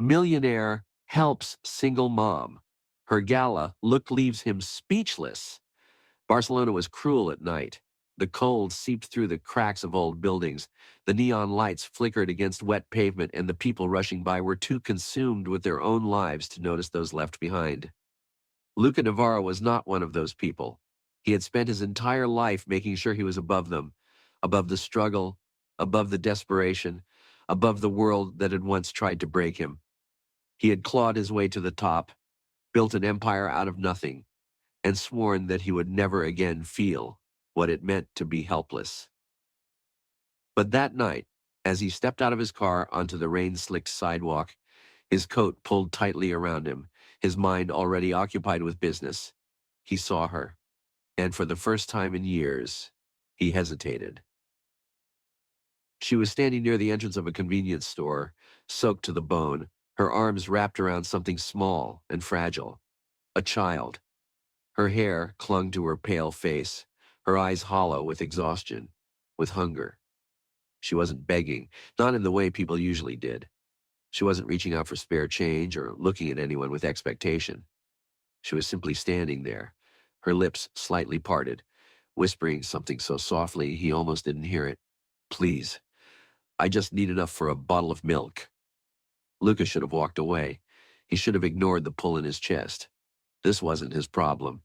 Millionaire helps single mom. Her Gala look leaves him speechless. Barcelona was cruel at night. The cold seeped through the cracks of old buildings. The neon lights flickered against wet pavement, and the people rushing by were too consumed with their own lives to notice those left behind. Luca Navarro was not one of those people. He had spent his entire life making sure he was above them, above the struggle, above the desperation, above the world that had once tried to break him. He had clawed his way to the top, built an empire out of nothing, and sworn that he would never again feel what it meant to be helpless. But that night, as he stepped out of his car onto the rain-slicked sidewalk, his coat pulled tightly around him, his mind already occupied with business, he saw her, and for the first time in years, he hesitated. She was standing near the entrance of a convenience store, soaked to the bone, her arms wrapped around something small and fragile, a child. Her hair clung to her pale face, her eyes hollow with exhaustion, with hunger. She wasn't begging, not in the way people usually did. She wasn't reaching out for spare change or looking at anyone with expectation. She was simply standing there, her lips slightly parted, whispering something so softly he almost didn't hear it. "Please, I just need enough for a bottle of milk." Lucas should have walked away. He should have ignored the pull in his chest. This wasn't his problem.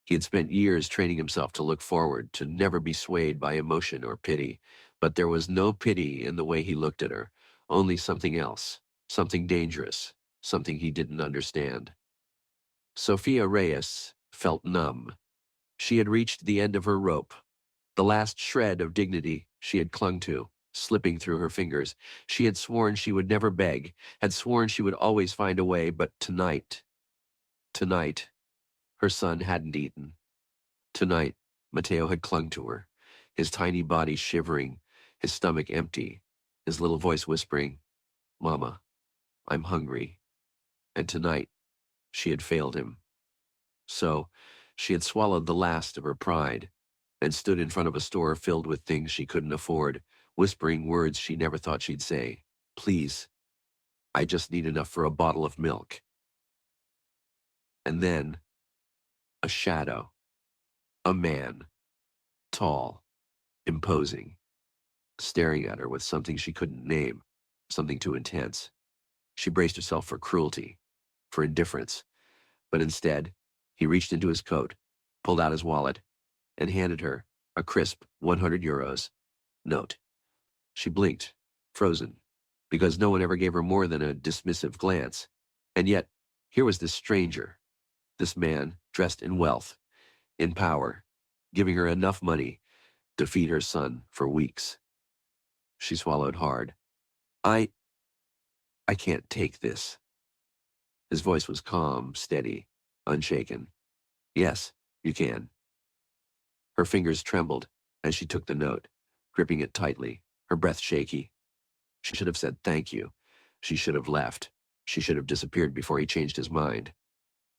He had spent years training himself to look forward, to never be swayed by emotion or pity. But there was no pity in the way he looked at her, only something else, something dangerous, something he didn't understand. Sophia Reyes felt numb. She had reached the end of her rope, the last shred of dignity she had clung to, slipping through her fingers. She had sworn she would never beg, had sworn she would always find a way, but tonight, her son hadn't eaten. Tonight, Mateo had clung to her, his tiny body shivering, his stomach empty, his little voice whispering, "Mama, I'm hungry." And tonight, she had failed him. So, she had swallowed the last of her pride and stood in front of a store filled with things she couldn't afford, whispering words she never thought she'd say. "Please, I just need enough for a bottle of milk." And then, a shadow. A man, tall, imposing, staring at her with something she couldn't name, something too intense. She braced herself for cruelty, for indifference, but instead, he reached into his coat, pulled out his wallet, and handed her a crisp 100 euros note. She blinked, frozen, because no one ever gave her more than a dismissive glance. And yet, here was this stranger, this man dressed in wealth, in power, giving her enough money to feed her son for weeks. She swallowed hard. I can't take this." His voice was calm, steady, unshaken. "Yes, you can." Her fingers trembled as she took the note, gripping it tightly, her breath shaky. She should have said thank you. She should have left. She should have disappeared before he changed his mind.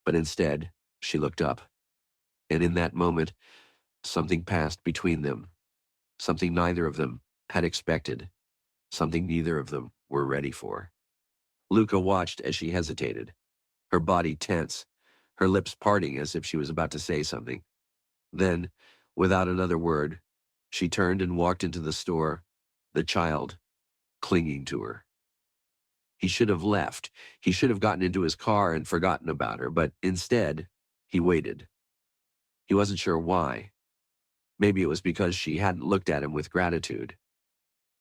But instead, she looked up. And in that moment, something passed between them. Something neither of them had expected. Something neither of them were ready for. Luca watched as she hesitated, her body tense, her lips parting as if she was about to say something. Then, without another word, she turned and walked into the store, the child clinging to her. He should have left. He should have gotten into his car and forgotten about her, but instead, he waited. He wasn't sure why. Maybe it was because she hadn't looked at him with gratitude.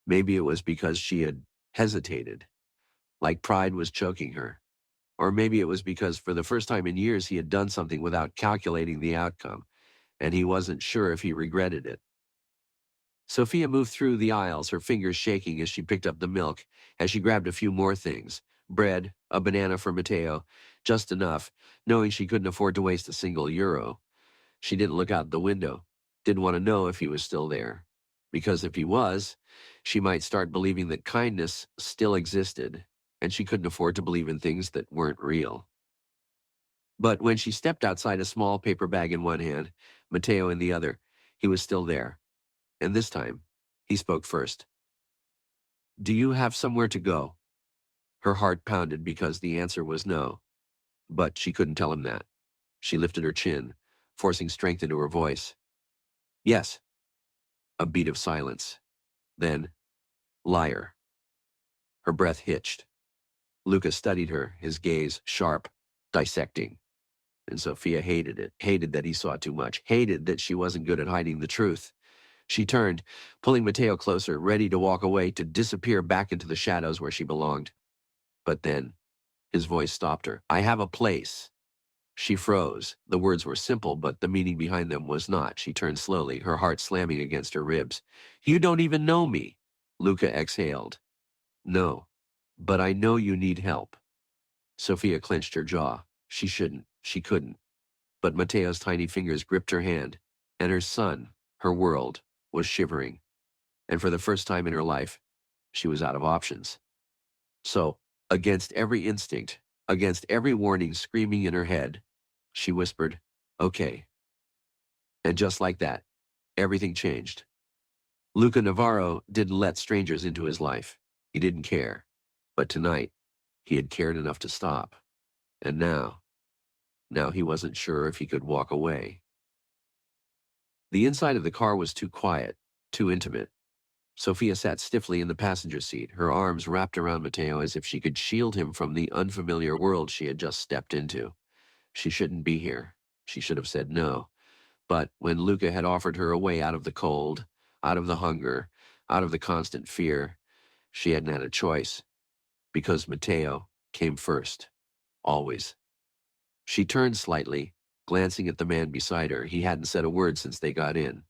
Maybe it was because she had hesitated, like pride was choking her. Or maybe it was because for the first time in years he had done something without calculating the outcome, and he wasn't sure if he regretted it. Sophia moved through the aisles, her fingers shaking as she picked up the milk, as she grabbed a few more things. Bread, a banana for Mateo, just enough, knowing she couldn't afford to waste a single euro. She didn't look out the window, didn't want to know if he was still there. Because if he was, she might start believing that kindness still existed, and she couldn't afford to believe in things that weren't real. But when she stepped outside, a small paper bag in one hand, Mateo in the other, he was still there. And this time, he spoke first. "Do you have somewhere to go?" Her heart pounded because the answer was no, but she couldn't tell him that. She lifted her chin, forcing strength into her voice. Yes. A beat of silence. Then, liar. Her breath hitched. Luca studied her, his gaze sharp, dissecting. And Sophia hated it, hated that he saw too much, hated that she wasn't good at hiding the truth. She turned, pulling Matteo closer, ready to walk away, to disappear back into the shadows where she belonged. But then, his voice stopped her. I have a place. She froze. The words were simple, but the meaning behind them was not. She turned slowly, her heart slamming against her ribs. You don't even know me. Luca exhaled. No, but I know you need help. Sophia clenched her jaw. She shouldn't. She couldn't. But Matteo's tiny fingers gripped her hand, and her son, her world, was shivering. And for the first time in her life, she was out of options. So, against every instinct, against every warning screaming in her head, she whispered, okay. And just like that, everything changed. Luca Navarro didn't let strangers into his life. He didn't care. But tonight, he had cared enough to stop. And now he wasn't sure if he could walk away. The inside of the car was too quiet, too intimate. Sophia sat stiffly in the passenger seat, her arms wrapped around Matteo as if she could shield him from the unfamiliar world she had just stepped into. She shouldn't be here. She should have said no. But when Luca had offered her a way out of the cold, out of the hunger, out of the constant fear, she hadn't had a choice. Because Matteo came first. Always. She turned slightly, glancing at the man beside her. He hadn't said a word since they got in.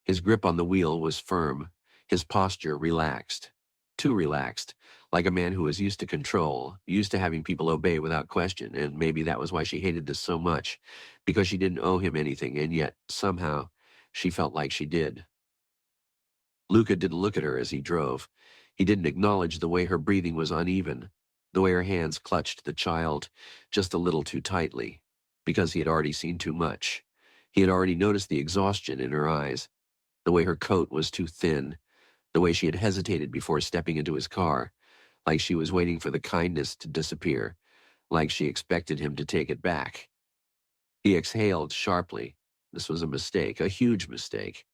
His grip on the wheel was firm, his posture relaxed. Too relaxed, like a man who was used to control, used to having people obey without question, and maybe that was why she hated this so much, because she didn't owe him anything, and yet, somehow, she felt like she did. Luca didn't look at her as he drove. He didn't acknowledge the way her breathing was uneven, the way her hands clutched the child just a little too tightly, because he had already seen too much. He had already noticed the exhaustion in her eyes, the way her coat was too thin, the way she had hesitated before stepping into his car, like she was waiting for the kindness to disappear, like she expected him to take it back. He exhaled sharply. This was a mistake, a huge mistake.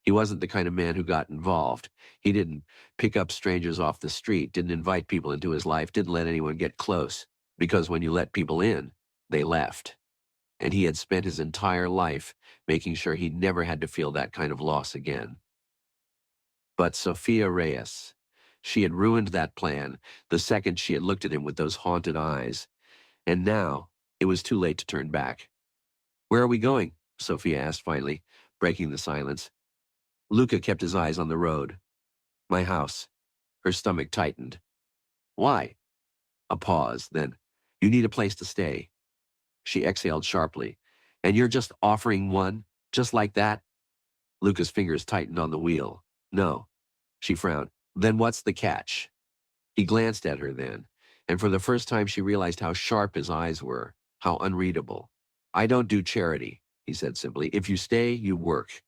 He wasn't the kind of man who got involved. He didn't pick up strangers off the street, didn't invite people into his life, didn't let anyone get close, because when you let people in, they left. And he had spent his entire life making sure he never had to feel that kind of loss again. But Sophia Reyes, she had ruined that plan the second she had looked at him with those haunted eyes. And now, it was too late to turn back. Where are we going? Sophia asked finally, breaking the silence. Luca kept his eyes on the road. My house. Her stomach tightened. Why? A pause, then, you need a place to stay. She exhaled sharply. And you're just offering one? Just like that? Luca's fingers tightened on the wheel. No. She frowned. Then what's the catch? He glanced at her then, and for the first time she realized how sharp his eyes were, how unreadable. I don't do charity, he said simply. If you stay, you work.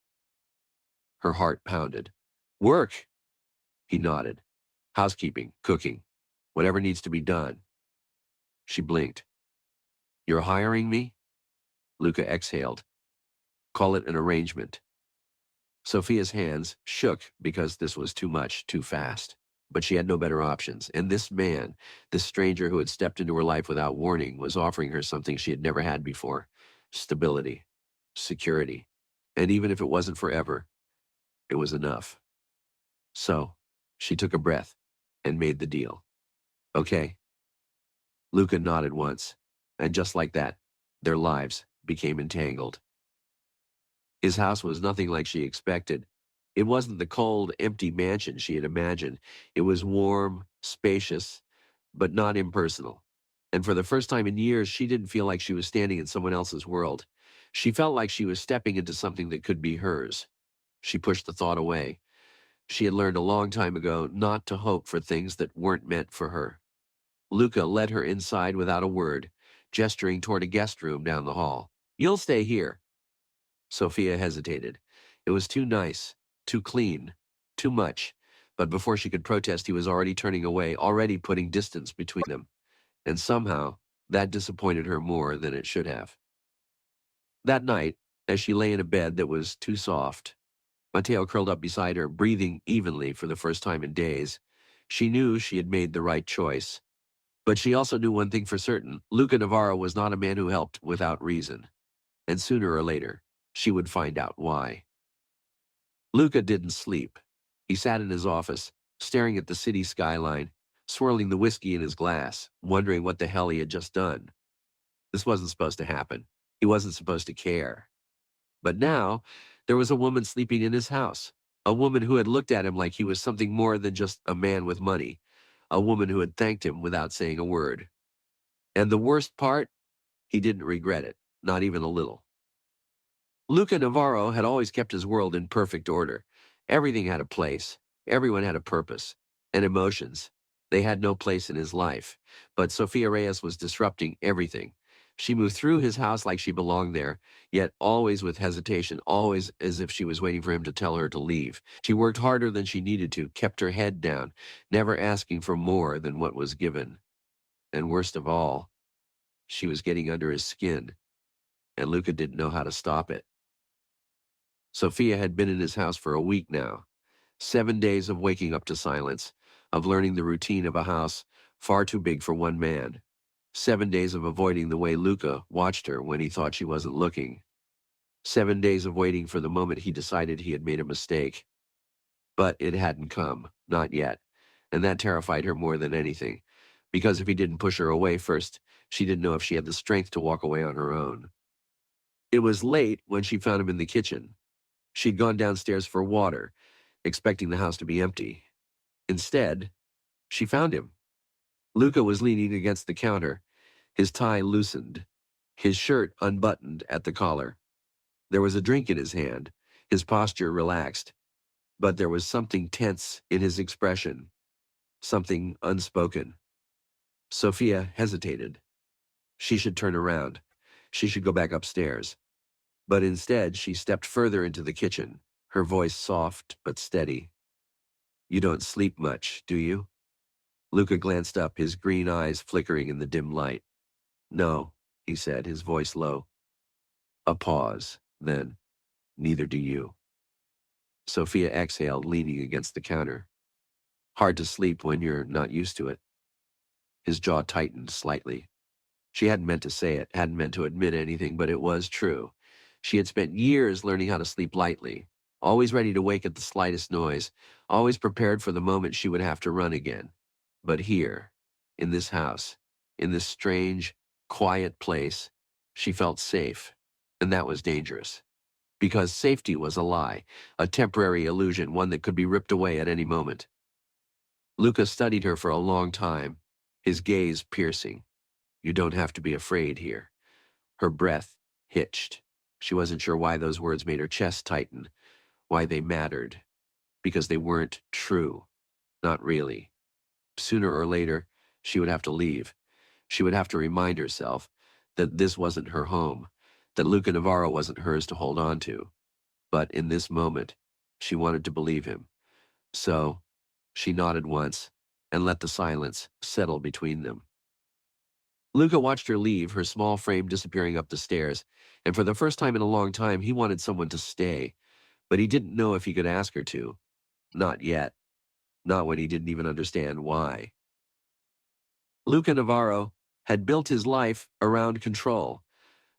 Her heart pounded. Work? He nodded. Housekeeping, cooking, whatever needs to be done. She blinked. You're hiring me? Luca exhaled. Call it an arrangement. Sophia's hands shook because this was too much, too fast. But she had no better options, and this man, this stranger who had stepped into her life without warning, was offering her something she had never had before. Stability. Security. And even if it wasn't forever, it was enough. So, she took a breath and made the deal. Okay. Luca nodded once, and just like that, their lives became entangled. His house was nothing like she expected. It wasn't the cold, empty mansion she had imagined. It was warm, spacious, but not impersonal. And for the first time in years, she didn't feel like she was standing in someone else's world. She felt like she was stepping into something that could be hers. She pushed the thought away. She had learned a long time ago not to hope for things that weren't meant for her. Luca led her inside without a word, gesturing toward a guest room down the hall. You'll stay here. Sophia hesitated. It was too nice, too clean, too much, But before she could protest, he was already turning away, already putting distance between them. And somehow, that disappointed her more than it should have. That night, as she lay in a bed that was too soft, Mateo curled up beside her, breathing evenly for the first time in days. She knew she had made the right choice. But she also knew one thing for certain. Luca Navarro was not a man who helped without reason. And sooner or later, she would find out why. Luca didn't sleep. He sat in his office, staring at the city skyline, swirling the whiskey in his glass, wondering what the hell he had just done. This wasn't supposed to happen. He wasn't supposed to care. But now, there was a woman sleeping in his house. A woman who had looked at him like he was something more than just a man with money. A woman who had thanked him without saying a word. And the worst part? He didn't regret it, not even a little. Luca Navarro had always kept his world in perfect order. Everything had a place. Everyone had a purpose. And emotions. They had no place in his life. But Sofia Reyes was disrupting everything. She moved through his house like she belonged there, yet always with hesitation, always as if she was waiting for him to tell her to leave. She worked harder than she needed to, kept her head down, never asking for more than what was given. And worst of all, she was getting under his skin, and Luca didn't know how to stop it. Sophia had been in his house for a week now. 7 days of waking up to silence, of learning the routine of a house far too big for one man. 7 days of avoiding the way Luca watched her when he thought she wasn't looking. 7 days of waiting for the moment he decided he had made a mistake. But it hadn't come, not yet, and that terrified her more than anything, because if he didn't push her away first, she didn't know if she had the strength to walk away on her own. It was late when she found him in the kitchen. She'd gone downstairs for water, expecting the house to be empty. Instead, she found him. Luca was leaning against the counter, his tie loosened, his shirt unbuttoned at the collar. There was a drink in his hand, his posture relaxed, but there was something tense in his expression, something unspoken. Sophia hesitated. She should turn around. She should go back upstairs. But instead, she stepped further into the kitchen, her voice soft but steady. "You don't sleep much, do you?" Luca glanced up, his green eyes flickering in the dim light. "No," he said, his voice low. A pause, then, "Neither do you." Sophia exhaled, leaning against the counter. "Hard to sleep when you're not used to it." His jaw tightened slightly. She hadn't meant to say it, hadn't meant to admit anything, but it was true. She had spent years learning how to sleep lightly, always ready to wake at the slightest noise, always prepared for the moment she would have to run again. But here, in this house, in this strange, quiet place, she felt safe, and that was dangerous. Because safety was a lie, a temporary illusion, one that could be ripped away at any moment. Luca studied her for a long time, his gaze piercing. "You don't have to be afraid here." Her breath hitched. She wasn't sure why those words made her chest tighten, why they mattered. Because they weren't true. Not really. Sooner or later, she would have to leave. She would have to remind herself that this wasn't her home, that Luca Navarro wasn't hers to hold on to. But in this moment, she wanted to believe him. So, she nodded once and let the silence settle between them. Luca watched her leave, her small frame disappearing up the stairs, and for the first time in a long time, he wanted someone to stay. But he didn't know if he could ask her to. Not yet. Not when he didn't even understand why. Luca Navarro had built his life around control.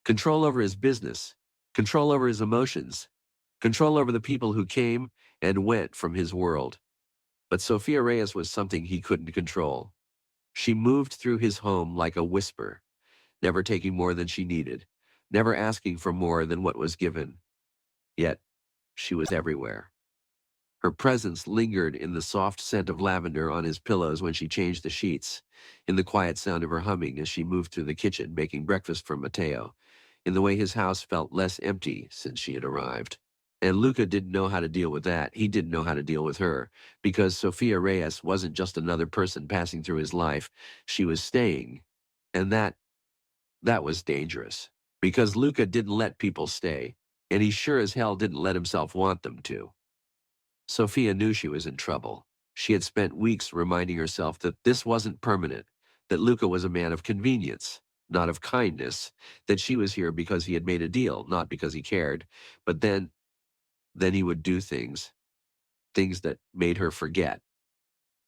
Control over his business. Control over his emotions. Control over the people who came and went from his world. But Sofia Reyes was something he couldn't control. She moved through his home like a whisper, never taking more than she needed, never asking for more than what was given. Yet, she was everywhere. Her presence lingered in the soft scent of lavender on his pillows when she changed the sheets, in the quiet sound of her humming as she moved through the kitchen making breakfast for Mateo, in the way his house felt less empty since she had arrived. And Luca didn't know how to deal with that. He didn't know how to deal with her, because Sofia Reyes wasn't just another person passing through his life. She was staying, and that was dangerous, because Luca didn't let people stay, and he sure as hell didn't let himself want them to. Sophia knew she was in trouble. She had spent weeks reminding herself that this wasn't permanent, that Luca was a man of convenience, not of kindness, that she was here because he had made a deal, not because he cared. But then he would do things that made her forget.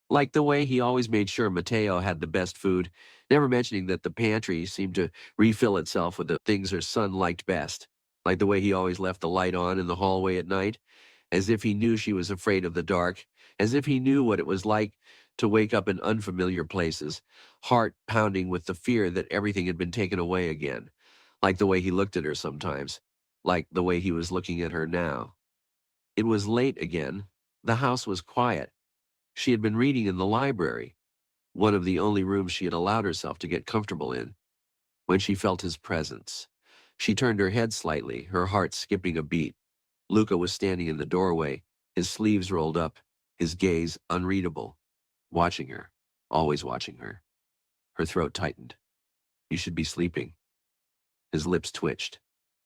Like the way he always made sure Mateo had the best food, never mentioning that the pantry seemed to refill itself with the things her son liked best. Like the way he always left the light on in the hallway at night, as if he knew she was afraid of the dark, as if he knew what it was like to wake up in unfamiliar places, heart pounding with the fear that everything had been taken away again. Like the way he looked at her sometimes, like the way he was looking at her now. It was late again. The house was quiet. She had been reading in the library, one of the only rooms she had allowed herself to get comfortable in, when she felt his presence. She turned her head slightly, her heart skipping a beat. Luca was standing in the doorway, his sleeves rolled up, his gaze unreadable, watching her, always watching her. Her throat tightened. "You should be sleeping." His lips twitched.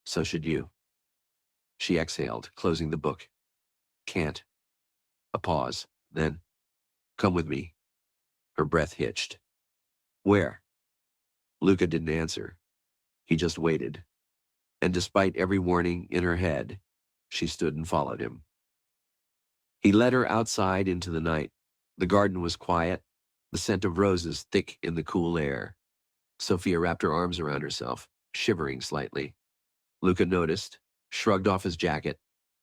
"So should you." She exhaled, closing the book. "Can't." A pause. Then, "Come with me." Her breath hitched. "Where?" Luca didn't answer. He just waited. And despite every warning in her head, she stood and followed him. He led her outside into the night. The garden was quiet, the scent of roses thick in the cool air. Sophia wrapped her arms around herself, shivering slightly. Luca noticed, shrugged off his jacket,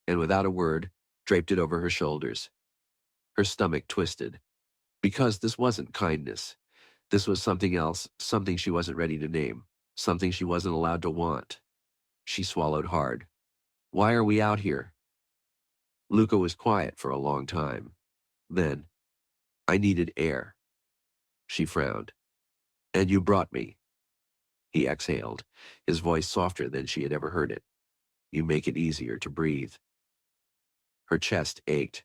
and without a word, draped it over her shoulders. Her stomach twisted. Because this wasn't kindness. This was something else, something she wasn't ready to name, something she wasn't allowed to want. She swallowed hard. "Why are we out here?" Luca was quiet for a long time. Then, "I needed air." She frowned. "And you brought me." He exhaled, his voice softer than she had ever heard it. "You make it easier to breathe." Her chest ached.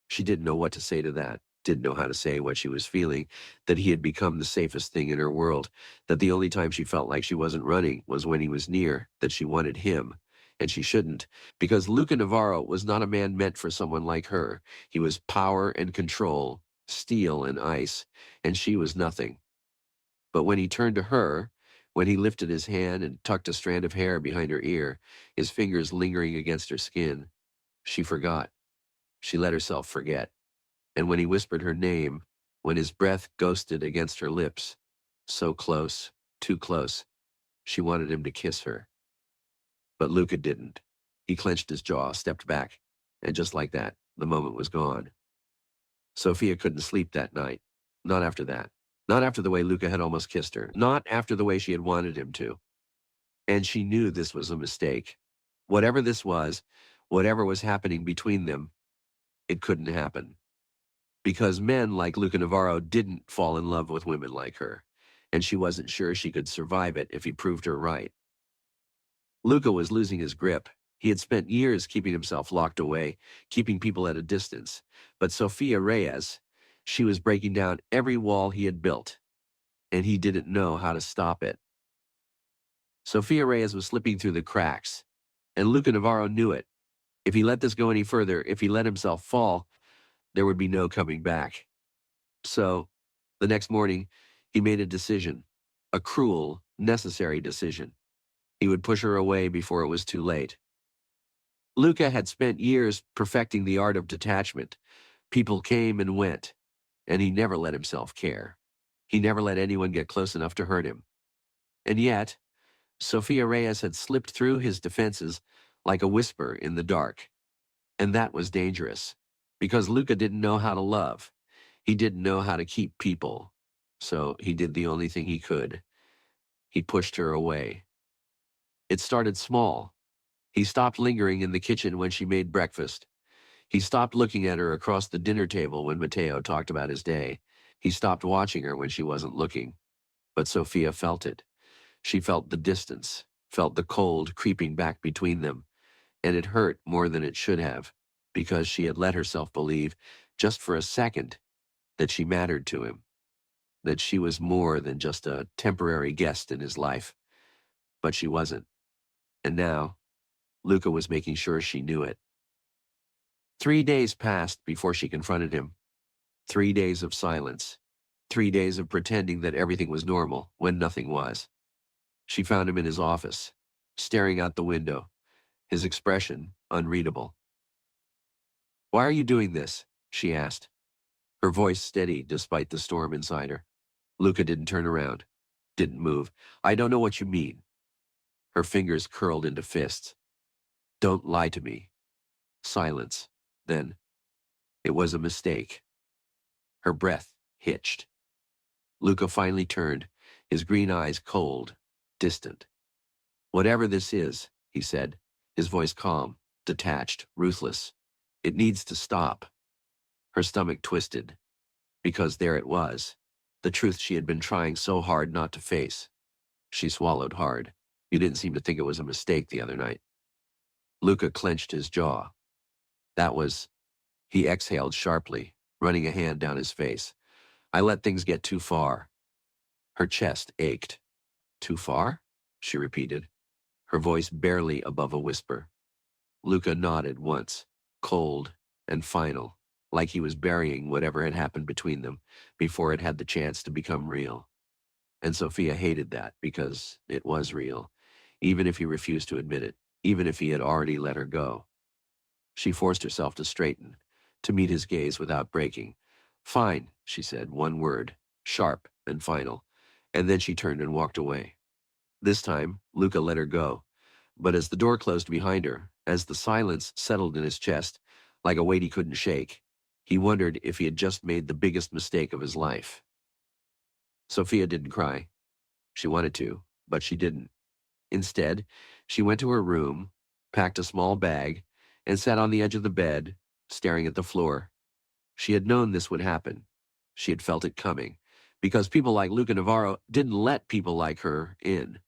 She didn't know what to say to that, didn't know how to say what she was feeling, that he had become the safest thing in her world, that the only time she felt like she wasn't running was when he was near, that she wanted him. And she shouldn't, because Luca Navarro was not a man meant for someone like her. He was power and control, steel and ice, and she was nothing. But when he turned to her, when he lifted his hand and tucked a strand of hair behind her ear, his fingers lingering against her skin, she forgot. She let herself forget. And when he whispered her name, when his breath ghosted against her lips, so close, too close, she wanted him to kiss her. But Luca didn't. He clenched his jaw, stepped back, and just like that, the moment was gone. Sophia couldn't sleep that night. Not after that. Not after the way Luca had almost kissed her. Not after the way she had wanted him to. And she knew this was a mistake. Whatever this was, whatever was happening between them, it couldn't happen. Because men like Luca Navarro didn't fall in love with women like her, and she wasn't sure she could survive it if he proved her right. Luca was losing his grip. He had spent years keeping himself locked away, keeping people at a distance. But Sofia Reyes, she was breaking down every wall he had built, and he didn't know how to stop it. Sofia Reyes was slipping through the cracks, and Luca Navarro knew it. If he let this go any further, if he let himself fall, there would be no coming back. So, the next morning, he made a decision, a cruel, necessary decision. He would push her away before it was too late. Luca had spent years perfecting the art of detachment. People came and went, and he never let himself care. He never let anyone get close enough to hurt him. And yet, Sofia Reyes had slipped through his defenses like a whisper in the dark. And that was dangerous, because Luca didn't know how to love. He didn't know how to keep people. So he did the only thing he could. He pushed her away. It started small. He stopped lingering in the kitchen when she made breakfast. He stopped looking at her across the dinner table when Mateo talked about his day. He stopped watching her when she wasn't looking. But Sophia felt it. She felt the distance, felt the cold creeping back between them. And it hurt more than it should have, because she had let herself believe, just for a second, that she mattered to him, that she was more than just a temporary guest in his life. But she wasn't. And now, Luca was making sure she knew it. 3 days passed before she confronted him. 3 days of silence. 3 days of pretending that everything was normal when nothing was. She found him in his office, staring out the window, his expression unreadable. "Why are you doing this?" she asked, her voice steady despite the storm inside her. Luca didn't turn around, didn't move. "I don't know what you mean." Her fingers curled into fists. "Don't lie to me." Silence. Then, "It was a mistake." Her breath hitched. Luca finally turned, his green eyes cold, distant. "Whatever this is," he said, his voice calm, detached, ruthless, "it needs to stop." Her stomach twisted, because there it was, the truth she had been trying so hard not to face. She swallowed hard. "You didn't seem to think it was a mistake the other night." Luca clenched his jaw. "That was—" He exhaled sharply, running a hand down his face. "I let things get too far." Her chest ached. "Too far?" she repeated, her voice barely above a whisper. Luca nodded once, cold and final, like he was burying whatever had happened between them before it had the chance to become real. And Sophia hated that because it was real, even if he refused to admit it, even if he had already let her go. She forced herself to straighten, to meet his gaze without breaking. "Fine," she said, one word, sharp and final, and then she turned and walked away. This time, Luca let her go, but as the door closed behind her, as the silence settled in his chest, like a weight he couldn't shake, he wondered if he had just made the biggest mistake of his life. Sophia didn't cry. She wanted to, but she didn't. Instead, she went to her room, packed a small bag, and sat on the edge of the bed, staring at the floor. She had known this would happen. She had felt it coming, because people like Luca Navarro didn't let people like her in.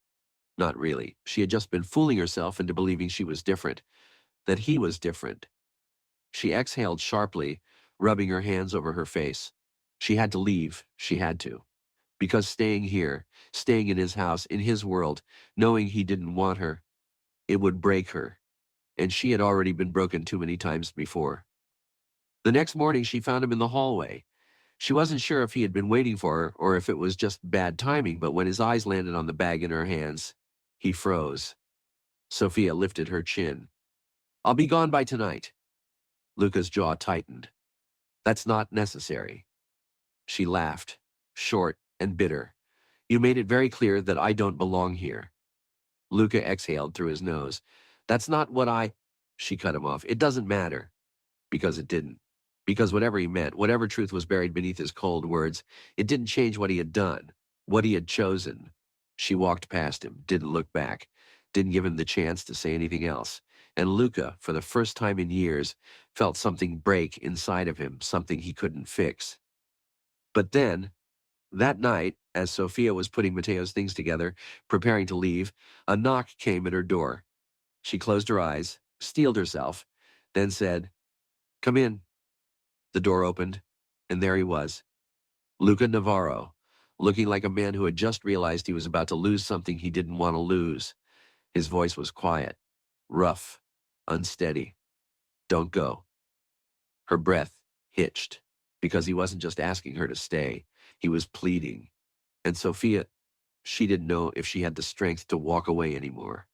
Not really. She had just been fooling herself into believing she was different, that he was different. She exhaled sharply, rubbing her hands over her face. She had to leave. She had to. Because staying here, staying in his house, in his world, knowing he didn't want her, it would break her. And she had already been broken too many times before. The next morning, she found him in the hallway. She wasn't sure if he had been waiting for her or if it was just bad timing, but when his eyes landed on the bag in her hands, he froze. Sophia lifted her chin. "I'll be gone by tonight." Luca's jaw tightened. "That's not necessary." She laughed, short and bitter. "You made it very clear that I don't belong here." Luca exhaled through his nose. "That's not what I—" She cut him off. "It doesn't matter." Because it didn't. Because whatever he meant, whatever truth was buried beneath his cold words, it didn't change what he had done, what he had chosen. She walked past him, didn't look back, didn't give him the chance to say anything else. And Luca, for the first time in years, felt something break inside of him, something he couldn't fix. But then, that night, as Sophia was putting Mateo's things together, preparing to leave, a knock came at her door. She closed her eyes, steeled herself, then said, "Come in." The door opened, and there he was, Luca Navarro, looking like a man who had just realized he was about to lose something he didn't want to lose. His voice was quiet, rough, unsteady. "Don't go." Her breath hitched, because he wasn't just asking her to stay. He was pleading. And Sophia, she didn't know if she had the strength to walk away anymore.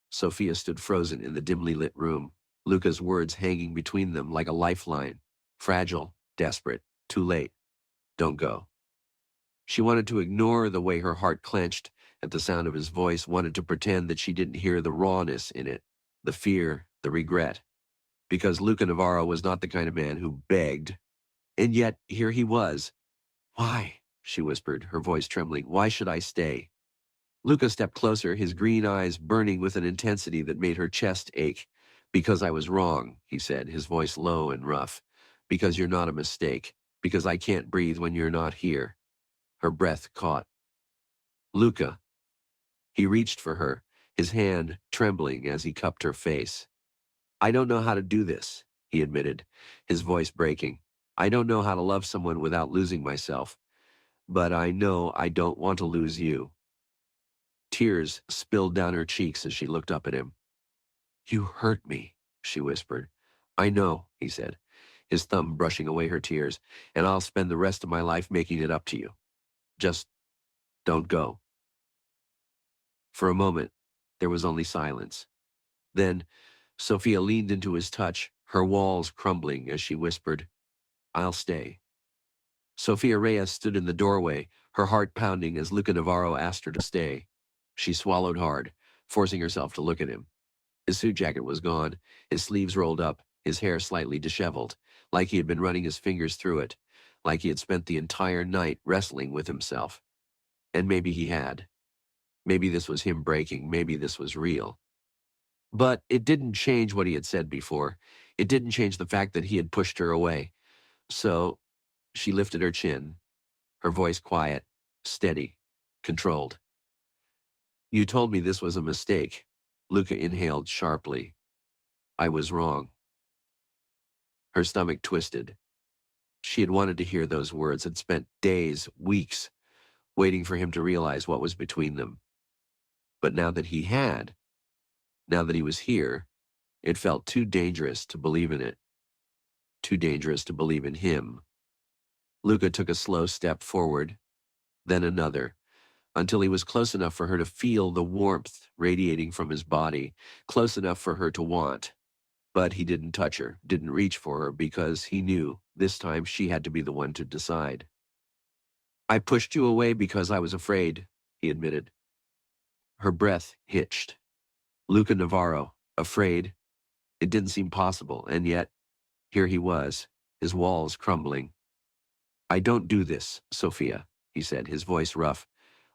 Sophia stood frozen in the dimly lit room, Luca's words hanging between them like a lifeline. Fragile, desperate, too late. Don't go. She wanted to ignore the way her heart clenched at the sound of his voice, wanted to pretend that she didn't hear the rawness in it, the fear, the regret. Because Luca Navarro was not the kind of man who begged. And yet, here he was. "Why?" she whispered, her voice trembling. "Why should I stay?" Luca stepped closer, his green eyes burning with an intensity that made her chest ache. "Because I was wrong," he said, his voice low and rough. "Because you're not a mistake. Because I can't breathe when you're not here." Her breath caught. "Luca." He reached for her, his hand trembling as he cupped her face. "I don't know how to do this," he admitted, his voice breaking. "I don't know how to love someone without losing myself. But I know I don't want to lose you." Tears spilled down her cheeks as she looked up at him. "You hurt me," she whispered. "I know," he said. his thumb brushing away her tears. "And I'll spend the rest of my life making it up to you. Just don't go." For a moment, there was only silence. Then, Sophia leaned into his touch, her walls crumbling as she whispered, "I'll stay." Sophia Reyes stood in the doorway, her heart pounding as Luca Navarro asked her to stay. She swallowed hard, forcing herself to look at him. His suit jacket was gone, his sleeves rolled up, his hair slightly disheveled, like he had been running his fingers through it, like he had spent the entire night wrestling with himself. And maybe he had. Maybe this was him breaking, maybe this was real. But it didn't change what he had said before. It didn't change the fact that he had pushed her away. So she lifted her chin, her voice quiet, steady, controlled. "You told me this was a mistake." Luca inhaled sharply. "I was wrong." Her stomach twisted. She had wanted to hear those words, had spent days, weeks, waiting for him to realize what was between them. But now that he had, now that he was here, it felt too dangerous to believe in it. Too dangerous to believe in him. Luca took a slow step forward, then another, until he was close enough for her to feel the warmth radiating from his body, close enough for her to want. But he didn't touch her, didn't reach for her, because he knew this time she had to be the one to decide. "I pushed you away because I was afraid," he admitted. Her breath hitched. Luca Navarro, afraid? It didn't seem possible, and yet, here he was, his walls crumbling. "I don't do this, Sophia," he said, his voice rough.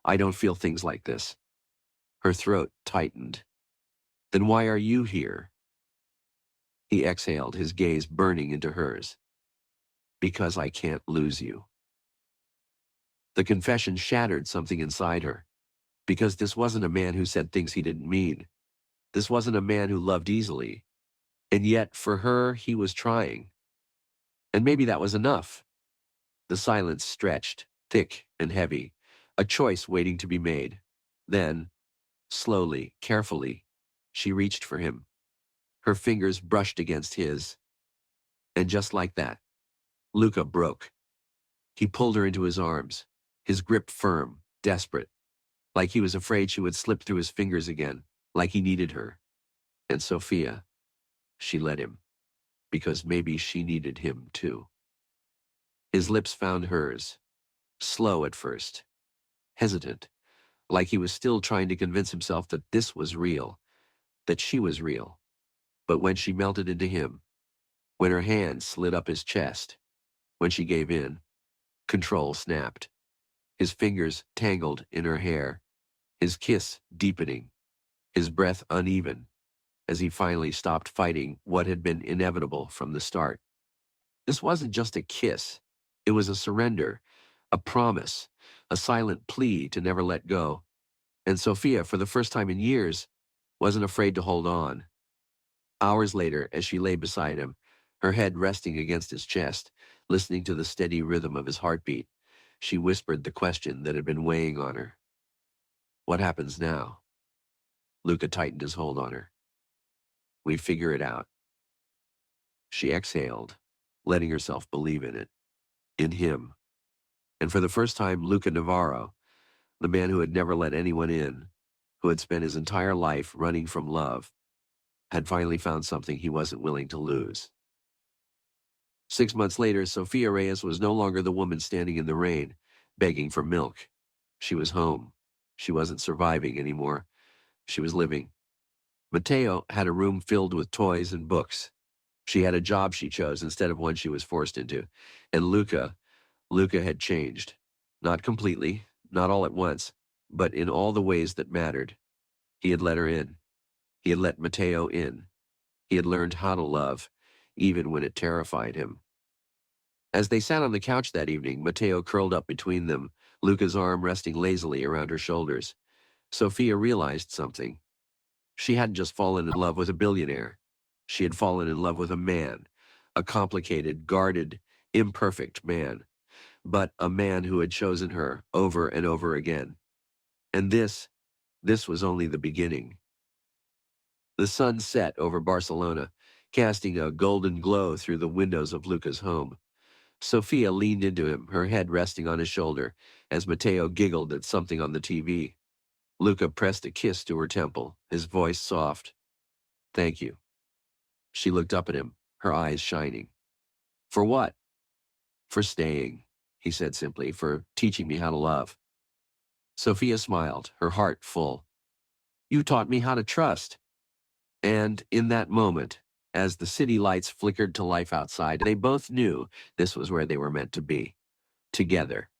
"I don't feel things like this." Her throat tightened. "Then why are you here?" He exhaled, his gaze burning into hers. "Because I can't lose you." The confession shattered something inside her. Because this wasn't a man who said things he didn't mean. This wasn't a man who loved easily. And yet, for her, he was trying. And maybe that was enough. The silence stretched, thick and heavy, a choice waiting to be made. Then, slowly, carefully, she reached for him. Her fingers brushed against his. And just like that, Luca broke. He pulled her into his arms, his grip firm, desperate, like he was afraid she would slip through his fingers again, like he needed her. And Sophia, she let him, because maybe she needed him too. His lips found hers, slow at first, hesitant, like he was still trying to convince himself that this was real, that she was real. But when she melted into him, when her hand slid up his chest, when she gave in, control snapped. His fingers tangled in her hair, his kiss deepening, his breath uneven, as he finally stopped fighting what had been inevitable from the start. This wasn't just a kiss. It was a surrender, a promise, a silent plea to never let go. And Sophia, for the first time in years, wasn't afraid to hold on. Hours later, as she lay beside him, her head resting against his chest, listening to the steady rhythm of his heartbeat, she whispered the question that had been weighing on her. "What happens now?" Luca tightened his hold on her. "We figure it out." She exhaled, letting herself believe in it, in him. And for the first time, Luca Navarro, the man who had never let anyone in, who had spent his entire life running from love, had finally found something he wasn't willing to lose. 6 months later, Sophia Reyes was no longer the woman standing in the rain, begging for milk. She was home. She wasn't surviving anymore. She was living. Mateo had a room filled with toys and books. She had a job she chose instead of one she was forced into. And Luca had changed. Not completely, not all at once, but in all the ways that mattered. He had let her in. He had let Mateo in. He had learned how to love, even when it terrified him. As they sat on the couch that evening, Mateo curled up between them, Luca's arm resting lazily around her shoulders. Sophia realized something. She hadn't just fallen in love with a billionaire. She had fallen in love with a man, a complicated, guarded, imperfect man, but a man who had chosen her over and over again. And this was only the beginning. The sun set over Barcelona. casting a golden glow through the windows of Luca's home. Sophia leaned into him, her head resting on his shoulder, as Matteo giggled at something on the TV. Luca pressed a kiss to her temple, his voice soft. "Thank you." She looked up at him, her eyes shining. "For what?" "For staying," he said simply, "for teaching me how to love." Sophia smiled, her heart full. "You taught me how to trust." And in that moment, as the city lights flickered to life outside, they both knew this was where they were meant to be, together.